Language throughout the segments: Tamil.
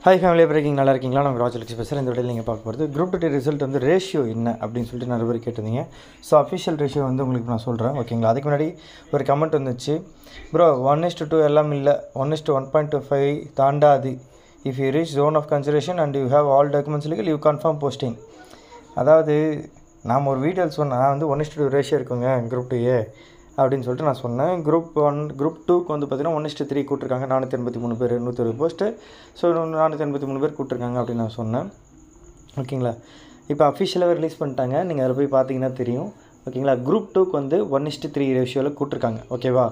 ஹாய் ஃபேமிலி பிரேக்கிங் நல்லா இருக்கீங்களா? நான் ராஜலக்ஷ்மி பேசுகிறேன். இந்த வீடியோவில் நீங்கள் பார்க்க போகிறது குரூப் 2 ரிசல்ட் வந்து ரேஷியோ என்ன அப்படின்னு சொல்லிட்டு நிறைய பேர் கேட்டிருந்தீங்க. ஸோ அஃபிஷியல் ரேஷியோ வந்து உங்களுக்கு நான் சொல்கிறேன், ஓகேங்களா? அதுக்கு முன்னாடி ஒரு கமெண்ட் வந்துச்சு, ப்ரோ 1:2 எல்லாம் இல்லை, 1:1.25 தாண்டாது. If you reach zone of consideration and you have all documents legal you confirm posting. அதாவது நாம் ஒரு வீடியோவில் சொன்னேன், நான் வந்து 1:2 ரேஷியோ இருக்குங்க குரூப் 2 அப்படின்னு சொல்லிட்டு நான் சொன்னேன். குரூப் 2க்கு வந்து பார்த்திங்கன்னா 1:3 கூட்டிருக்காங்க, 483 பேர், 120 போஸ்ட்டு. ஸோ 483 பேர் கூட்டிருக்காங்க அப்படின்னு நான் சொன்னேன், ஓகேங்களா? இப்போ அஃபிஷியலாகவே ரிலீஸ் பண்ணிட்டாங்க, நீங்கள் அதில் போய் பார்த்தீங்கன்னா தெரியும், ஓகேங்களா? குரூப் 2க்கு வந்து 1:3 ரேஷியோவில் கூட்டிருக்காங்க, ஓகேவா?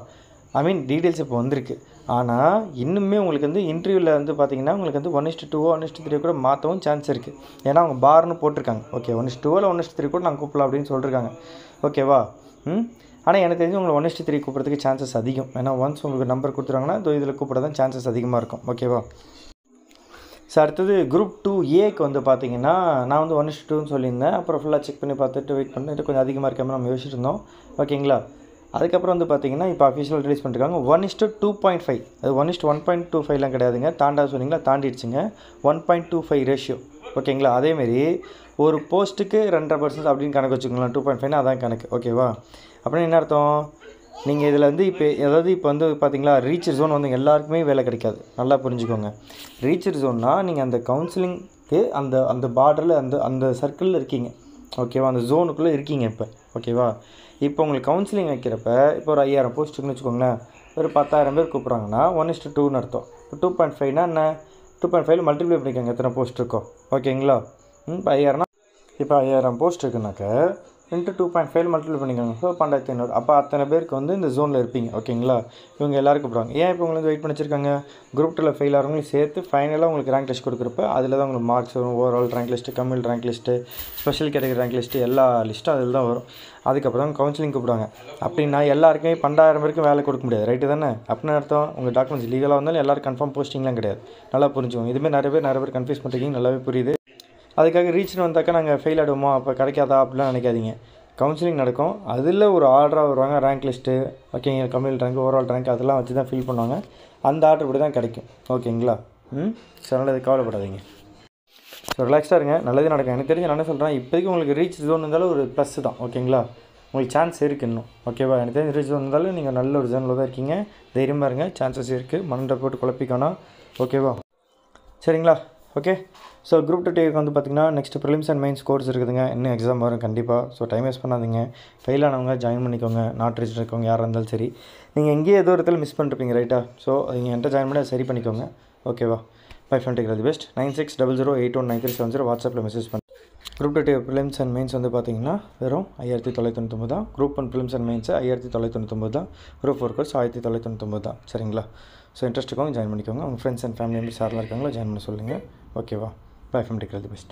ஐ மீன் டீட்டெயில்ஸ் இப்போ வந்திருக்கு. ஆனால் இன்னுமே உங்களுக்கு வந்து இன்டர்வியூவில் வந்து பார்த்திங்கன்னா உங்களுக்கு வந்து 1:2 1:3 கூட மாற்றவும் சான்ஸ் இருக்குது. ஏன்னா அவங்க பார்னு போட்டிருக்காங்க, ஓகே 1:2 இல்லை 1:3 கூட நாங்கள் கூப்பிடலாம் அப்படின்னு சொல்லியிருக்காங்க, ஓகேவா? ஆனால் எனக்கு தெரிஞ்சு உங்களை 1:3 கூப்பிட்றதுக்கு சான்சஸ் அதிகம். ஏன்னா ஒன்ஸ் உங்களுக்கு நம்பர் கொடுத்துருவாங்கன்னா இதில் கூப்பிட தான் சான்சஸ் அதிகமாக இருக்கும், ஓகேவா? ஸோ அடுத்தது குரூப் 2A வந்து பார்த்தீங்கன்னா நான் வந்து 1:2ன்னு சொல்லியிருந்தேன். அப்புறம் ஃபுல்லாக செக் பண்ணி பார்த்துட்டு வெயிட் பண்ணிட்டு கொஞ்சம் அதிகமாக இருக்காமல் நம்ம யோசிச்சுட்டு இருந்தோம், ஓகேங்களா? அதுக்கப்புறம் வந்து பார்த்தீங்கன்னா இப்போ அஃபிஷியல் ரிலீஸ் பண்ணிருக்காங்க 1:2.5. அது 1:1.25லாம் கிடையாதுங்க, தாண்டா சொன்னீங்களா, தாண்டிடுச்சுங்க. 1.25 ரேஷியோ, ஓகேங்களா? அதேமாரி ஒரு போஸ்ட்டுக்கு 2.5% அப்படின்னு கணக்கு வச்சுக்கோங்களேன். 2.5னா அதான் கணக்கு, ஓகேவா? அப்படின்னு என்ன அர்த்தம்? நீங்கள் இதில் வந்து இப்போ வந்து பார்த்தீங்களா, ரீச் ஜோன் வந்து எல்லாருக்குமே வேலை கிடைக்காது, நல்லா புரிஞ்சுக்கோங்க. ரீச் ஜோன்னா நீங்கள் அந்த கவுன்சிலிங்க்கு அந்த பார்டரில் அந்த சர்க்கிளில் இருக்கீங்க, ஓகேவா? அந்த ஜோனுக்குள்ளே இருக்கீங்க இப்போ, ஓகேவா? இப்போ உங்களுக்கு கவுன்சிலிங் வைக்கிறப்ப இப்போ ஒரு 5000 போஸ்ட்டுக்குன்னு வச்சுக்கோங்களேன், ஒரு 10,000 பேர் கூப்பிட்றாங்கன்னா 1:2ன்னு அர்த்தம். இப்போ 2.5னா என்ன? 2.5 மல்டிப்ளை பண்ணிக்கோங்க எத்தனை போஸ்ட் இருக்கோ, ஓகேங்களா? இப்போ 5000 போஸ்ட் இருக்குனாக்க இன்ட்டு 2.5 மல்டிப்ளை பண்ணிக்கோங்க, ஸோ 12,500. அப்போ அத்தனை பேருக்கு வந்து இந்த ஜோனில் இருப்பீங்க, ஓகேங்களா? இவங்க எல்லாரும் கூப்பிடுவாங்க. ஏன் இப்போ உங்களுக்கு வெயிட் பண்ணிச்சிருக்காங்க? குரூப் 2ல் ஃபெயில் ஆகிறவங்களும் சேர்த்து ஃபைனலாக உங்களுக்கு ரேங்க் லிஸ்ட் கொடுக்குறப்ப அதில் தான் உங்களுக்கு மார்க்ஸ் வரும். Overall rank list, communal rank list, special category rank list, எல்லா லிஸ்ட்டும் அதில் தான் வரும். அதுக்கப்புறம் தான் கவுன்சிலிங் கூப்பிடுவாங்க. அப்படின்னா எல்லாருக்குமே 12,000 பேருக்கும் வேலை கொடுக்க முடியாது, ரைட்டு தானே? அப்படின்னு அர்த்தம் உங்கள் டாக்குமெண்ட்ஸ் லீகலாக வந்தாலும் எல்லோரும் கன்ஃபார்ம் போஸ்டிங்லாம் கிடையாது, நல்லா புரிஞ்சுக்கோங்க. இதுமாதிரி நிறைய பேர் கன்ஃபியூஸ் பண்ணுறீங்க, நல்லாவே புரியுது. அதுக்காக ரீச்னு வந்தாக்கா நாங்கள் ஃபெயில் ஆகிடுவோமா, அப்போ கிடைக்காதா அப்படிலாம் நினைக்காதீங்க. கவுன்சிலிங் நடக்கும், அதில் ஒரு ஆர்டராக வருவாங்க, ரேங்க் லிஸ்ட்டு, ஓகேங்க, கம்யூனல் ரேங்க், ஓவரால் ரேங்க் அதெல்லாம் வச்சு தான் ஃபில் பண்ணுவாங்க. அந்த ஆர்டர் இப்படி தான் கிடைக்கும், ஓகேங்களா? ஸோ அதனால் இது கவலைப்படாதீங்க. ஸோ ரிலாக்ஸாக இருங்க, நல்லதே நடக்கும். எனக்கு தெரிஞ்சு நான் என்ன சொல்கிறேன், இப்போதைக்கு உங்களுக்கு ரீச் ஜோன் இருந்தாலும் ஒரு ப்ளஸ் தான், ஓகேங்களா? உங்களுக்கு சான்ஸ் இருக்குது இன்னும், ஓகேவா? எனக்கு தெரிஞ்சு ரீச் ஜோன் இருந்தாலும் நீங்கள் நல்ல ஒரு ஜோனில் தான் இருக்கீங்க, தைரியமாக இருங்க, சான்சஸ் இருக்குது, மண்டை போட்டு குழப்பிக்கணும், ஓகேவா? சரிங்களா? ஓகே. ஸோ குரூப் 2 வந்து பார்த்திங்கன்னா next prelims and mains course இருக்குதுங்க, இன்னும் எக்ஸாம் வரும் கண்டிப்பாக. ஸோ டைம் வேஸ்ட் பண்ணாதீங்க, ஃபெயில் ஆனவங்க ஜாயின் பண்ணிக்கோங்க, நாட் ரீச் இருக்கவங்க யாராக இருந்தாலும் சரி. நீங்கள் எங்கேயே ஏதோ இடத்துல மிஸ் பண்ணிருப்பீங்க, ரைட்டா? ஸோ நீங்கள் என்கிட்ட ஜாயின் பண்ணி அதை சரி பண்ணிக்கோங்க, ஓகேவா? Bye fun take the best. 9600819370 வாட்ஸ்அப்பில் மெசேஜ் பண்ணி. குரூப் 2 ப்ரிலிம்ஸ் அண்ட் மெயின்ஸ் வந்து பார்த்திங்கன்னா வெறும் 5999 தான். குரூப் 1 ப்ரிலிம்ஸ் அண்ட் மெயின்ஸு 5999 தான். குரூப் 4 கோர்ஸ் 1999 தான், சரிங்களா? ஸோ இன்ட்ரெஸ்ட் இருக்கவங்க ஜாயின் பண்ணிக்கோங்க. உங்கள் ஃப்ரெண்ட்ஸ் அண்ட் ஃபேமிலி மெம்பர்ஸ் யாரெல்லாம் இருக்காங்களோ ஜாயின் பண்ண சொல்லுங்கள், ஓகேவா? Bye fun take the best.